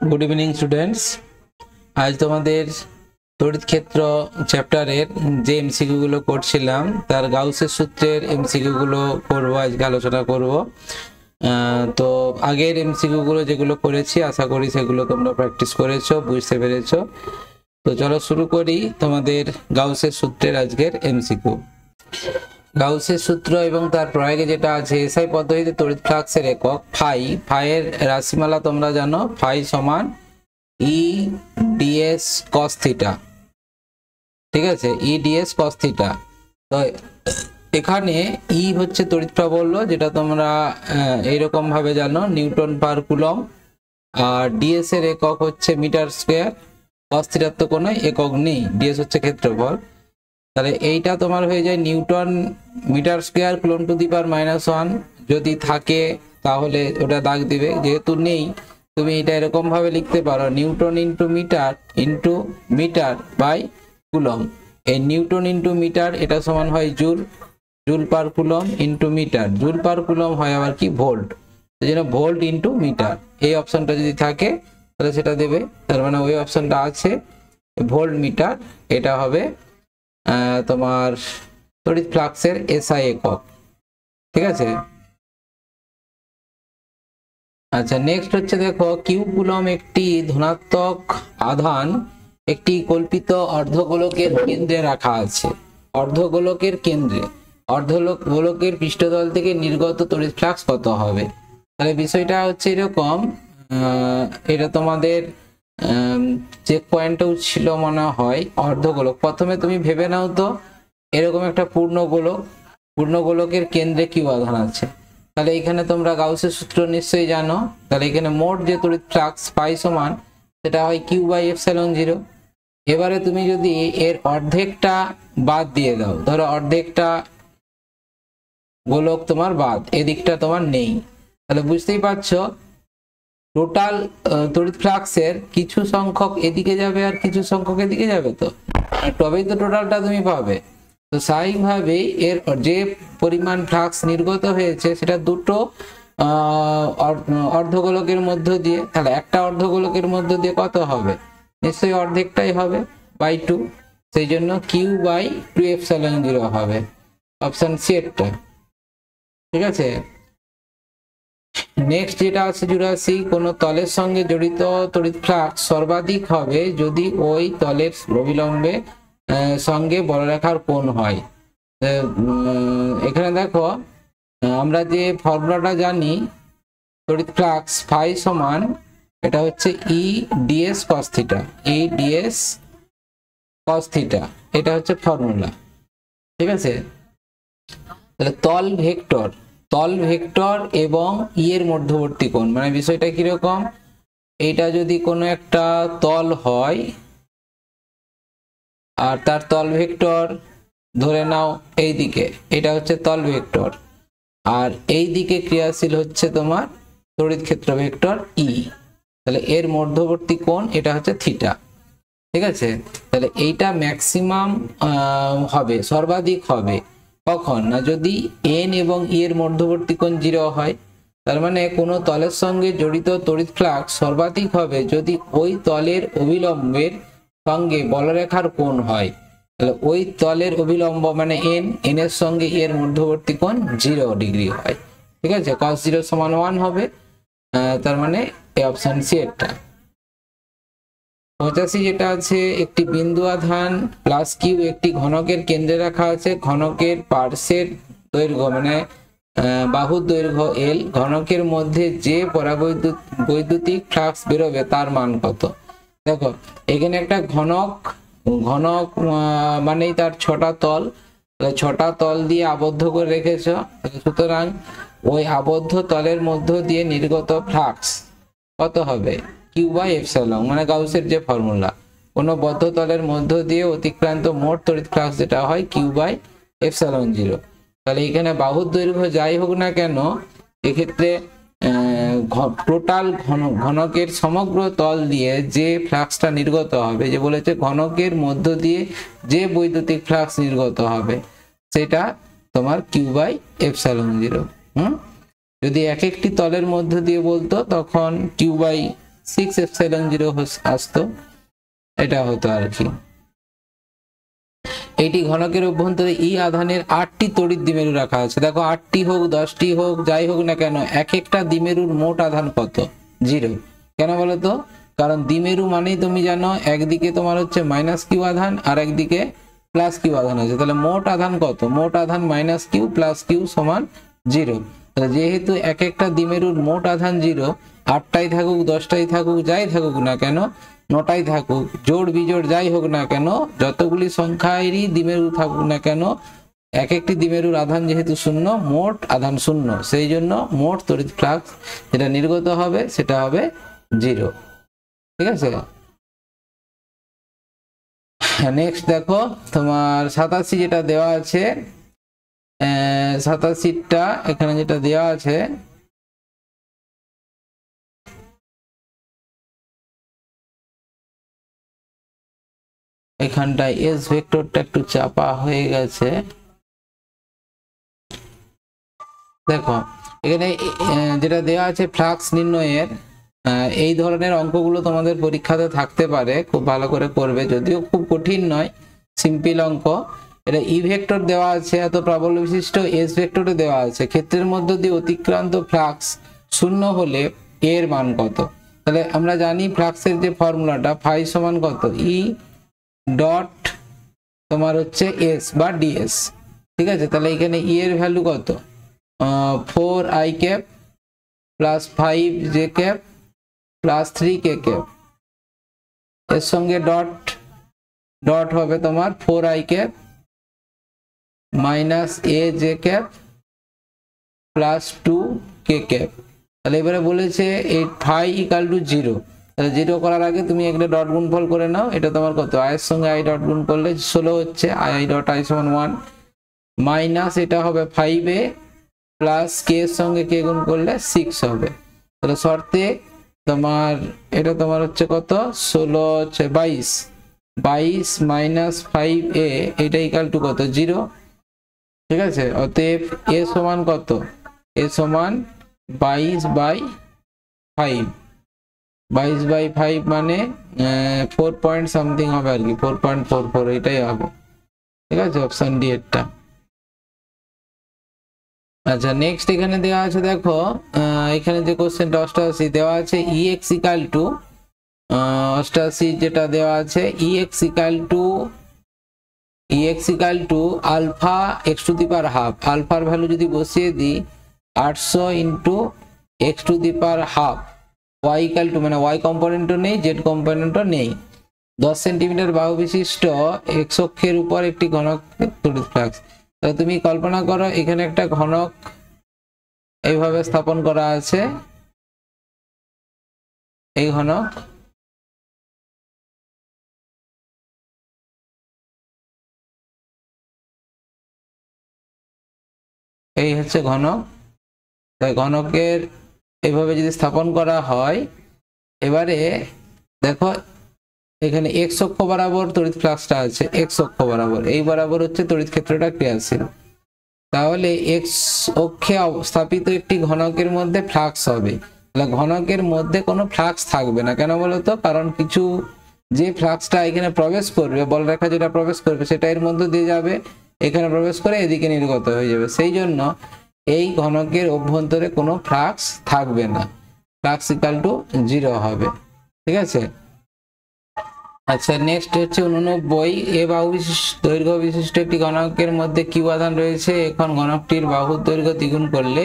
Good evening students. আজ তোমাদের তড়িৎ ক্ষেত্র চ্যাপ্টারের যে এমসিকিউ গুলো করছিলাম তার গাউসের সূত্রের এমসিকিউ গুলো করব, আজকে আলোচনা করব। তো আগের এমসিকিউ গুলো যেগুলো করেছি আশা করি সেগুলো তোমরা প্র্যাকটিস করেছো, বুঝতে পেরেছো। তো চলো শুরু করি তোমাদের গাউসের সূত্রের আজকের এমসিকিউ। গাউসের সূত্র এবং তার প্রয়োগে যেটা আছে, এসআই পদ্ধতিতে তড়িৎ ফ্লাক্সের একক ফাই। ফাইয়ের রাশিমালা তোমরা জানো, ফাই সমান ই ডিএস কস থিটা, ঠিক আছে, ই ডিএস কস থিটা। তো এখানে ই হচ্ছে তড়িৎ প্রাবল্য, যেটা তোমরা এইরকম ভাবে জানো, নিউটন পার কুলম। আর ডিএস এর একক হচ্ছে মিটার স্কোয়ার। কস থিটার তো কোনো একক নেই, ডিএস হচ্ছে ক্ষেত্রফল। তাহলে এইটা তোমার হয়ে যায় newton metre square coulomb to the power -1। যদি থাকে তাহলে ওটা দাগ দিবে, যেহেতু নেই তুমি এটা এরকম ভাবে লিখতে পারো, newton into metre by coulomb. এই নিউটন ইন্টু মিটার এটা সমান হয় joule, joule per coulomb into metre. Joule per coulomb হয় আবার কি ভোল্ট, সেই জন্য ভোল্ট ইন্টু মিটার। এই অপশনটা যদি থাকে তাহলে সেটা দেবে, তার মানে ওই অপশনটা আছে ভোল্ট মিটার। এটা হবে তোমার তড়িৎ ফ্লাক্সের এসআই একক, ঠিক আছে। আচ্ছা, নেক্সট হচ্ছে দেখো, কিউ কুলম একটি ধনাত্মক আধান একটি কল্পিত অর্ধগোলকের কেন্দ্রে রাখা আছে। অর্ধগোলকের কেন্দ্রে, অর্ধগোলকের পৃষ্ঠতল থেকে নির্গত তড়িৎ ফ্লাক্স কত হবে? তাহলে বিষয়টা হচ্ছে এরকম, এটা তোমাদের চেক পয়েন্টও ছিল মনে হয়। অর্ধগোলক প্রথমে তুমি ভেবে নাও তো, এরকম একটা পূর্ণগোলকের কেন্দ্রে কিউ আধান আছে। তাহলে এখানে তোমরা গাউসের সূত্র নিশ্চয়ই জানো। তাহলে এখানে মোট যে তড়িৎ ফ্লাক্স পাই সমান সেটা হয় কিউ বাই এপসাইলন 0। এবারে তুমি যদি এর অর্ধেকটা বাদ দিয়ে দাও, ধরো অর্ধেকটা গোলক তোমার বাদ, এদিকটা তোমার নেই, তাহলে বুঝতেই পারছো টোটাল তড়িৎ ফ্লাক্সের কিছু সংখ্যক এদিকে যাবে আর কিছু সংখ্যক এদিকে যাবে, তো তবেই তো টোটালটা তুমি পাবে। তো স্বাভাবিকভাবেই এর যে পরিমাণ ফ্লাক্স নির্গত হয়েছে সেটা দুটো অর্ধগোলকের মধ্য দিয়ে, তাহলে একটা অর্ধগোলকের মধ্য দিয়ে কত হবে? নিশ্চয়ই অর্ধেকটাই হবে, বাই 2। সেই জন্য কিউ বাই 2 এপসাইলন 0 হবে অপশন সি এরটা, ঠিক আছে। নেক্সট যেটা আছে 84, কোন তলের সঙ্গে জড়িত তড়িৎ ফ্লাক্স সর্বাধিক হবে যদি ওই তলের অবিলম্বে সঙ্গে বলরেখার কোণ হয়। এখানে দেখো আমরা যে ফর্মুলাটা জানি, তড়িৎ ফ্লাক্স ফাই সমান এটা হচ্ছে ই ডিএস কস থিটা, ই ডিএস কস থিটা, এটা হচ্ছে ফর্মুলা, ঠিক আছে। তাহলে তল ভেক্টর এবং ই এর মধ্যবর্তী কোণ, মানে বিষয়টা কিরকম, এইটা যদি কোনো একটা তল হয় আর তার তল ভেক্টর ধরে নাও এই দিকে, এটা হচ্ছে তল ভেক্টর, আর এই দিকে ক্রিয়াশীল হচ্ছে তোমার তড়িৎ ক্ষেত্র ভেক্টর ই, তাহলে এর মধ্যবর্তী কোণ এটা হচ্ছে থিটা, ঠিক আছে। তাহলে এইটা ম্যাক্সিমাম হবে, সর্বাধিক হবে কখন না, যদি এন এবং ই এর মধ্যবর্তী কোণ 0 হয়। তার মানে কোনো তলের সঙ্গে জড়িত তড়িৎ ফ্লাক্স সর্বাধিক হবে যদি ওই তলের অবিলম্বের সঙ্গে বলরেখার কোণ হয়। তাহলে ওই তলের অবিলম্ব মানে এন এর সঙ্গে এর মধ্যবর্তী কোণ 0 ডিগ্রি হয়, ঠিক আছে। cos 0 সমান 1 হবে, তার মানে এই অপশন সি এরটা। 85 যেটা আছে, একটি বিন্দু আধান প্লাস কিউ একটি ঘনকের কেন্দ্রে রাখা আছে। ঘনকের পার্শ্বের দৈর্ঘ্য মানে বাহুর দৈর্ঘ্য এল, ঘনকের মধ্যে যে পরাবৈদ্যুতিক ফ্লাক্স বেরোবে তার মান কত? দেখো এখানে একটা ঘনক মানেই তার 6টা তল, 6টা তল দিয়ে আবদ্ধ করে রেখেছ, সুতরাং ওই আবদ্ধ তলের মধ্য দিয়ে নির্গত ফ্লাক্স কত হবে? কিউ বাই এপসাইলন, মানে গাউসের যে ফর্মুলা, কোনো বদ্ধ তলের মধ্য দিয়ে অতিক্রান্ত মোট তড়িৎ ফ্লাক্স যেটা হয় কিউ বাই এপসাইলন 0। তাহলে এখানে বাহুর দৈর্ঘ্য যাই হোক না কেন, এক্ষেত্রে টোটাল ঘনকের সমগ্র তল দিয়ে যে ফ্লাক্সটা নির্গত হবে, যে বলেছে ঘনকের মধ্য দিয়ে যে বৈদ্যুতিক ফ্লাক্স নির্গত হবে সেটা তোমার কিউ বাই এপসাইলন 0। যদি এক একটি তলের মধ্য দিয়ে বলতো তখন কিউ বাই 6 এপসাইলন 0 আসতো, এটা হতো আর কি। এইটি ঘনকের অভ্যন্তরে ই আধানের 8টি তড়িৎ দ্বিমেরু রাখা আছে। দেখো 8টি হোক 10টি হোক যাই হোক না কেন, এক একটা দ্বিমেরুর মোট আধান কত? 0। কেন বলো তো? কারণ দ্বিমেরু মানেই তুমি জানো একদিকে তোমার হচ্ছে মাইনাস কিউ আধান আর একদিকে প্লাস কিউ আধান আছে, তাহলে মোট আধান কত? মোট আধান মাইনাস কিউ প্লাস কিউ সমান 0। তাহলে যেহেতু এক একটা দ্বিমেরুর মোট আধান 0, 8টাই থাকুক 10টাই থাকুক যাই থাকুক না কেন, 9টাই থাকুক, জোড় বিজোড় যাই হোক না কেন, যতগুলি সংখ্যারই দ্বিমেরু থাকুক না কেন, এক একটি দ্বিমেরুর আধান যেহেতু 0, মোট আধান 0, সেই জন্য মোট তড়িৎ ফ্লাক্স যেটা নির্গত হবে সেটা হবে 0। ঠিক আছে। নেক্সট দেখো তোমার 87 যেটা দেওয়া আছে, 87টা এখানে যেটা দেওয়া আছে, এখানটায় এস ভেক্টরটা একটু চাপা হয়ে গেছে। দেখো এখানে যেটা দেওয়া আছে ফ্লাক্স নির্ণয়ের, এই ধরনের অঙ্কগুলো তোমাদের পরীক্ষাতে থাকতে পারে, খুব ভালো করে করবে, যদিও খুব কঠিন নয়, সিম্পল অঙ্ক। এটা ই ভেক্টর দেওয়া আছে, এত প্রাবল্য বিশিষ্ট এস ভেক্টরে দেওয়া আছে, ক্ষেত্রের মধ্য দিয়ে অতিক্রান্ত ফ্লাক্স 0 হলে এর মান কত? তাহলে আমরা জানি ফ্লাক্সের যে ফর্মুলাটা, ফাই সমান কত? ই ডট তোমার হচ্ছে এস বা ডিএস। ঠিক আছে, তাহলে এখানে ই এর ভ্যালু কত? 4i cap plus 5j cap plus 3k cap, এর সঙ্গে ডট ডট হবে তোমার 4i cap minus aj cap plus 2k cap. তাহলে এবারে বলেছে এই ফাই ইকাল টু 0, তাহলে 0 করার আগে তুমি একটা ডট গুণফল করে নাও, এটা তোমার কত? i এর সঙ্গে i ডট গুণ করলে 16 হচ্ছে, i ডট i সমান 1 মাইনাস এটা হবে 5a প্লাস k এর সঙ্গে k গুণ করলে 6 হবে। তাহলে শর্তে তোমার এটা তোমার হচ্ছে কত? 16 হচ্ছে 22 মাইনাস 5a, এটা ইকাল টু কত? 0। ঠিক আছে, অতএব a সমান কত? a সমান 22/5, 22/5 মানে 4 পয়েন্ট সামথিং হবে আর কি, 4.44, এটাই হবে। ঠিক আছে, অপশন ডি এরটা। আচ্ছা নেক্সট এখানে দেওয়া আছে, দেখো এখানে যে কোশ্চেনটা 88 দেওয়া আছে, ex ইকাল টু 88 যেটা দেওয়া আছে, ex equal to alpha x to the power half. আলফার ভ্যালু যদি বসিয়ে দিই 800 into x to the power half, y equal to মানে ওয়াই কম্পোনেন্টও নেই জেড কম্পোনেন্টও নেই, 10 সেন্টিমিটার বাহু বিশিষ্ট এক্স অক্ষের উপর একটি ঘনক তড়িৎ ফ্লাক্স। তাহলে তুমি কল্পনা করো এখানে একটা ঘনক এইভাবে স্থাপন করা আছে, এই ঘনক, এই হচ্ছে ঘনক। তাই ঘনকের এইভাবে যদি স্থাপন করা হয়, এবারে দেখো এখানে এক্স অক্ষ বরাবর তড়িৎ ফ্লাক্সটা আছে, এক্স অক্ষ বরাবর, এই বরাবর হচ্ছে তড়িৎ ক্ষেত্রটা ক্রিয়াশীল। তাহলে এক্স অক্ষে স্থাপিত একটি ঘনকের মধ্যে ফ্লাক্স হবে, তাহলে ঘনকের মধ্যে কোনো ফ্লাক্স থাকবে না। কেন বলতো? কারণ কিছু যে ফ্লাক্সটা এখানে প্রবেশ করবে, বলরেখা যেটা প্রবেশ করবে সেটা এর মধ্যে দিয়ে যাবে, এখানে প্রবেশ করে এদিকে নির্গত হয়ে যাবে, সেই জন্য এই ঘনকের অভ্যন্তরে কোনো ফ্লাক্স থাকবে না, ফ্লাক্স ইকাল টু 0 হবে। ঠিক আছে। আচ্ছা নেক্সট হচ্ছে 89, এ বাহু বিশিষ্ট দৈর্ঘ্য বিশিষ্ট একটি ঘনকের মধ্যে কিউ আধান রয়েছে, এখন ঘনকটির বাহুর দৈর্ঘ্য দ্বিগুণ করলে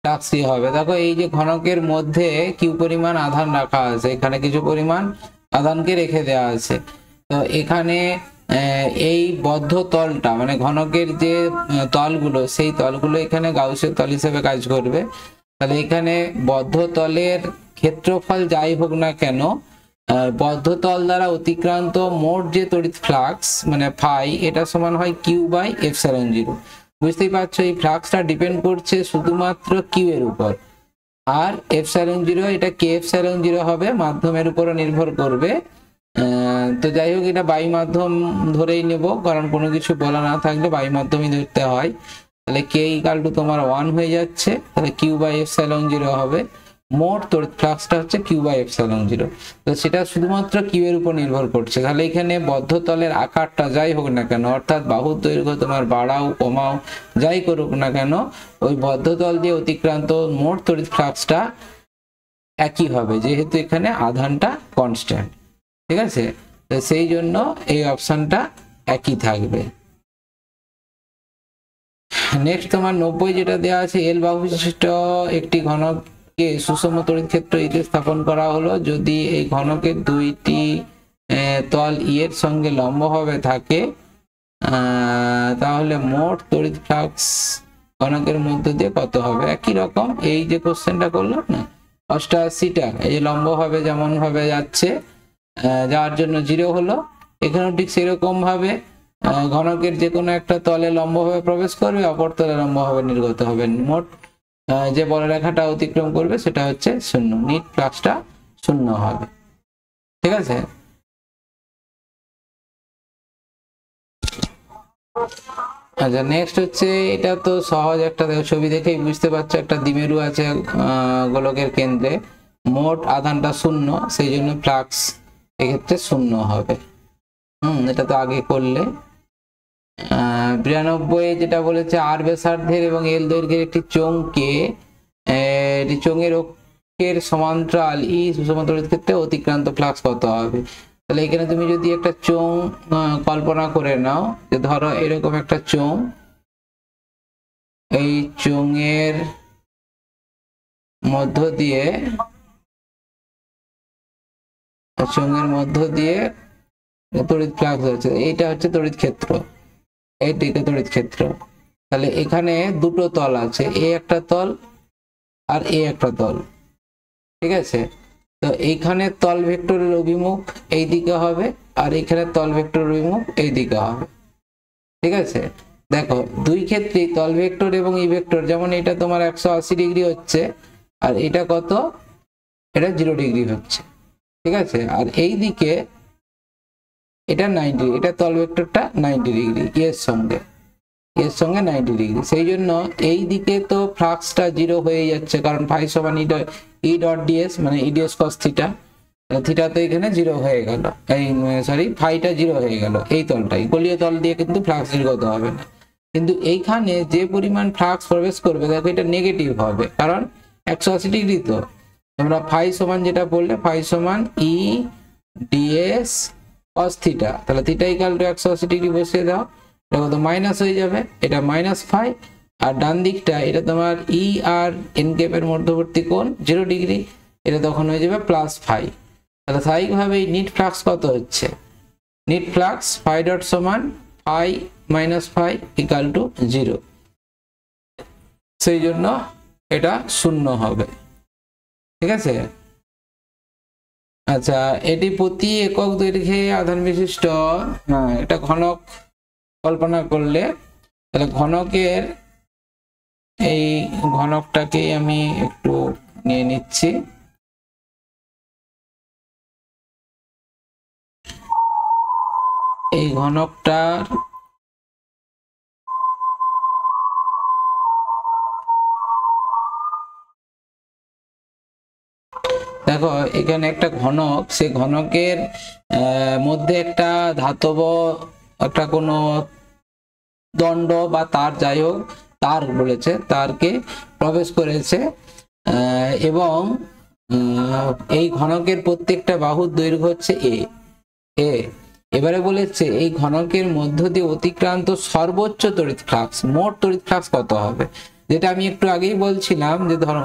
ফ্লাক্স কি হবে? দেখো এই যে ঘনকের মধ্যে কিউ পরিমাণ আধান রাখা আছে, এখানে কিছু পরিমাণ আধানকে রেখে দেওয়া আছে, তো এখানে এই বদ্ধ তলটা মানে ঘনকের যে তলগুলো, সেই তলগুলো এখানে গাউসের তল হিসেবে কাজ করবে। তাহলে এখানে বদ্ধ তলের ক্ষেত্রফল যাই হোক না কেন, বদ্ধ তল দ্বারা অতিক্রান্ত মোট যে তড়িৎ ফ্লাক্স মানে ফাই, এটা সমান হয় কিউ বাই এপসাইলন 0। বুঝতেই পারছো এই ফ্লাক্সটা ডিপেন্ড করছে শুধুমাত্র কিউ এর উপর, আর এপসাইলন 0 এটা কে এপসাইলন 0 হবে, মাধ্যমের উপরও নির্ভর করবে। তো যাই হোক এটা বায়ু মাধ্যম ধরেই নেব, কারণ কোনো কিছু বলা না থাকলে বায়ু মাধ্যমই ধরতে হয়। তাহলে কে ইকাল টু তোমার 1 হয়ে যাচ্ছে, তাহলে কিউ বাই এপসাইলন 0 হবে, মোট তড়িৎ ফ্লাক্সটা হচ্ছে কিউ বাই এপসাইলন জিরো। তো সেটা শুধুমাত্র কিউ এর উপর নির্ভর করছে। তাহলে এখানে বদ্ধ তলের আকারটা যাই হোক না কেন, অর্থাৎ বাহুর দৈর্ঘ্য তোমার বাড়াও কমাও যাই করুক না কেন, ওই বদ্ধ তল দিয়ে অতিক্রান্ত মোট তড়িৎ ফ্লাক্সটা একই হবে, যেহেতু এখানে আধানটা কনস্ট্যান্ট। ঠিক আছে, তো সেই জন্য এই অপশনটা একই থাকবে। নেক্সট তোমার 90 যেটা দেওয়া আছে, এল বাহু বিশিষ্ট একটি ঘনককে সুষম তড়িৎ ক্ষেত্র ইতে স্থাপন করা হলো যদি এই ঘনকের দুইটি তল ই এর সঙ্গে লম্বভাবে থাকে, তাহলে মোট তড়িৎ ফ্লাক্স ঘনকের মধ্য দিয়ে কত হবে। একই রকম এই যে কোশ্চেনটা করলাম না, 88টা এই যে লম্বভাবে যেমন ভাবে যাচ্ছে, যাওয়ার জন্য 0 হলো, এখানেও ঠিক সেরকম ভাবে ঘনকের যে কোনো একটা তলে লম্বভাবে প্রবেশ করবে, অপর তলে লম্বভাবে নির্গত হবে। মোট যে বলরেখাটা অতিক্রম করবে সেটা হচ্ছে 0, নিট ফ্লাক্সটা 0 হবে। ঠিক আছে, আচ্ছা নেক্সট হচ্ছে, এটা তো সহজ একটা ছবি দেখেই বুঝতে পারছো, একটা দ্বিমেরু আছে গোলকের কেন্দ্রে, মোট আধানটা 0, সেই জন্য ফ্লাক্স এক্ষেত্রে 0 হবে। এটা তো আগে করলে। 92 যেটা বলেছে, আর ব্যাসার্ধের এবং এল দৈর্ঘ্যের একটি চোঙকে চোঙের অক্ষের সমান্তরাল ই সুষম তড়িৎ ক্ষেত্রে অতিক্রান্ত ফ্লাক্স কত হবে। তাহলে এখানে তুমি যদি একটা চোঙ কল্পনা করে নাও, যে ধরো এরকম একটা চোঙ, এই চোঙের মধ্য দিয়ে তড়িৎ ফ্লাক্স হচ্ছে, এইটা হচ্ছে তড়িৎ ক্ষেত্র, এইটিকে তড়িৎ ক্ষেত্র। তাহলে এখানে দুটো তল আছে, এ একটা তল আর এ একটা তল। ঠিক আছে, তো এইখানে তল ভেক্টরের অভিমুখ এই দিকে হবে, আর এখানে তল ভেক্টরের অভিমুখ এই দিকে হবে। ঠিক আছে, দেখো দুই ক্ষেত্রেই তল ভেক্টর এবং ই ভেক্টর, যেমন এটা তোমার 180 ডিগ্রি হচ্ছে, আর এটা কত, এটা 0 ডিগ্রি হচ্ছে। ঠিক আছে, আর এই দিকে এটা 90, এটা তল ভেক্টরটা 90 ডিগ্রি এর সঙ্গে 90 ডিগ্রি, সেই জন্য এই দিকে তো ফ্লাক্সটা 0 হয়ে যাচ্ছে, কারণ ফাই সমান ই ডট ডিএস, মানে ইডিএস কস থিটা, থিটা তো এখানে 0 হয়ে গেল, এই সরি ফাইটা 0 হয়ে গেল। এই তলটাই গোলীয় তল দিয়ে কিন্তু ফ্লাক্স নির্গত হবে না, কিন্তু এইখানে যে পরিমাণ ফ্লাক্স প্রবেশ করবে দেখো এটা নেগেটিভ হবে, কারণ 180 ডিগ্রি। তো তোমরা ফাই সমান যেটা বললে, ফাই সমান ই ডিএস কস থিটা, তাহলে থিটা ইকুয়াল টু 180 ডিগ্রি বসিয়ে দাও, এটা কত মাইনাস হয়ে যাবে, এটা মাইনাস ফাই, আর ডান দিকটা এটা তোমার ই আর এন ক্যাপের মধ্যবর্তী কোণ 0 ডিগ্রি, এটা তখন হয়ে যাবে প্লাস ফাই। তাহলে স্বাভাবিকভাবে নিট ফ্লাক্স কত হচ্ছে, নিট ফ্লাক্স ফাই ডট সমান phi minus phi equal to 0, সেই জন্য এটা 0 হবে। ঠিক আছে, আচ্ছা এটি প্রতি একক দৈর্ঘ্যে আধান বিশিষ্ট, এটা ঘনক কল্পনা করলে, তাহলে ঘনকের এই ঘনকটাকে আমি একটু নিয়ে নিচ্ছি। এই ঘনকটার দেখো এখানে একটা ঘনক, সেই ঘনকের মধ্যে একটা ধাতব একটা কোনো দণ্ড বা তার, যাই হোক তার বলেছে, তারকে প্রবেশ করেছে, এবং এই ঘনকের প্রত্যেকটা বাহুর দৈর্ঘ্য হচ্ছে এ। এবারে বলেছে এই ঘনকের মধ্য দিয়ে অতিক্রান্ত সর্বোচ্চ তড়িৎ ফ্লাক্স, মোট তড়িৎ ফ্লাক্স কত হবে, যেটা আমি একটু আগেই বলছিলাম, যে ধর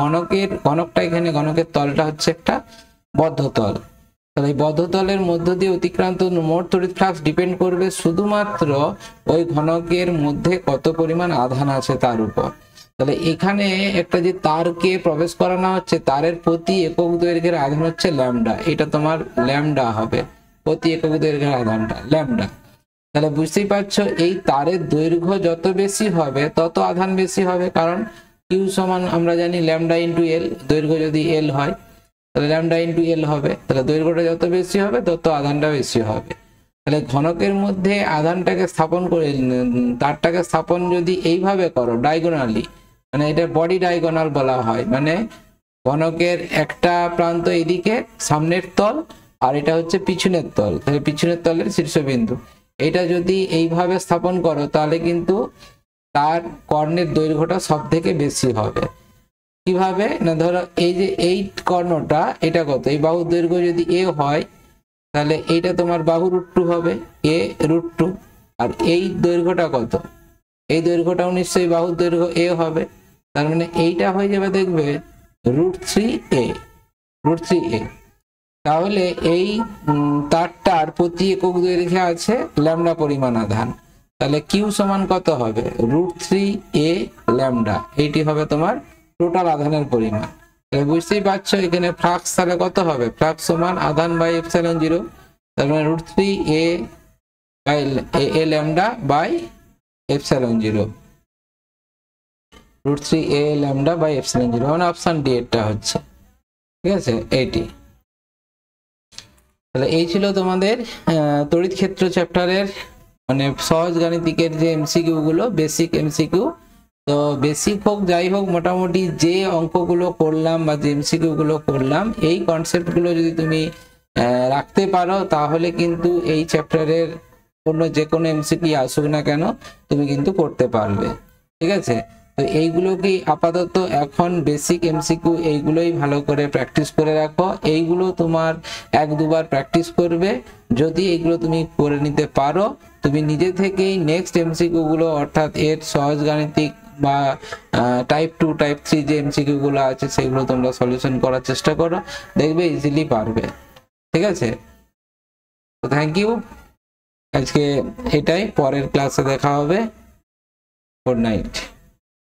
ঘনকটা এখানে, ঘনকের তলটা হচ্ছে একটা বদ্ধ তল, তাহলে এই বদ্ধ তলের মধ্য দিয়ে অতিক্রান্ত মোট তড়িৎ ফ্লাক্স ডিপেন্ড করবে শুধুমাত্র ওই ঘনকের মধ্যে কত পরিমাণ আধান আছে তার উপর। তাহলে এখানে একটা যে তারকে প্রবেশ করানো হচ্ছে, তারের প্রতি একক দৈর্ঘ্যের আধান হচ্ছে ল্যামডা, এটা তোমার ল্যামডা হবে, প্রতি একক দৈর্ঘ্যের আধানটা ল্যামডা। তাহলে বুঝতেই পারছো, এই তারের দৈর্ঘ্য যত বেশি হবে তত আধান বেশি হবে, কারণ কিউ সমান আমরা জানি ল্যামডা ইন্টু এল, দৈর্ঘ্য যদি এল হয় তাহলে ল্যামডা ইন্টু এল হবে, তাহলে দৈর্ঘ্যটা যত বেশি হবে তত আধানটা বেশি হবে। তাহলে ঘনকের মধ্যে আধানটাকে স্থাপন করে, তারটাকে স্থাপন যদি এইভাবে করো ডায়াগোনালি, মানে এটা বডি ডায়াগোনাল বলা হয়, মানে ঘনকের একটা প্রান্ত এদিকে সামনের তল, আর এটা হচ্ছে পিছনের তল, তাহলে পিছনের তলের শীর্ষবিন্দু। এটা যদি এইভাবে স্থাপন করো তাহলে কিন্তু তার কর্ণের দৈর্ঘ্যটা সব থেকে বেশি হবে। কিভাবে না, ধরো এই যে এই কর্ণটা এটা কত, এই বাহুর দৈর্ঘ্য যদি এ হয় তাহলে এইটা তোমার বাহু √2 হবে, এ √2। আর এই দৈর্ঘ্যটা কত, এই দৈর্ঘ্যটাও নিশ্চয়ই বাহুর দৈর্ঘ্য এ হবে, তার মানে এইটা হয়ে যাবে দেখবে √3a, √3a। তাহলে এই তারটার প্রতি একক দৈর্ঘ্যে আছে ল্যামডা পরিমাণ আধান, তাহলে কিউ সমান কত হবে, √3a ল্যামডা। এইটি হবে তোমার টোটাল আধানের পরিমাণ। তাহলে বুঝতেই পারছো এখানে ফ্লাক্স তাহলে কত হবে, ফ্লাক্স সমান আধান বাই এপসাইলন 0, তার মানে √3a by a lambda by epsilon 0, √3a lambda by epsilon 0, মানে অপশন ডি এরটা হচ্ছে। ঠিক আছে, এইটি। তাহলে এই ছিল তোমাদের তড়িৎ ক্ষেত্র চ্যাপ্টারের মানে সহজ গাণিতিকের যে এমসিকিউ গুলো, বেসিক এমসিকিউ। তো বেসিক হোক যাই হোক, মোটামুটি যে অঙ্কগুলো করলাম বা যে এমসিকিউ গুলো করলাম, এই কনসেপ্ট গুলো যদি তুমি রাখতে পারো তাহলে কিন্তু এই চ্যাপ্টারের অন্য যে কোনো এমসিকিউ আসুক না কেন তুমি কিন্তু করতে পারবে। ঠিক আছে, তো এইগুলোকে আপাতত এখন বেসিক এমসিকিউ এইগুলোই ভালো করে প্র্যাকটিস করে রাখো। এইগুলো তোমার 1-2 বার প্র্যাকটিস করবে, যদি এইগুলো তুমি করে নিতে পারো তুমি নিজে থেকেই নেক্সট এমসিকিউ গুলো অর্থাৎ এর সহজ গাণিতিক বা টাইপ 2 টাইপ 3 যে এমসিকিউ গুলো আছে সেগুলো তোমরা সলিউশন করার চেষ্টা করো, দেখবে ইজিলি পারবে। ঠিক আছে, তো থ্যাংক ইউ, আজকে এটাই, পরের ক্লাসে দেখা হবে। Good night.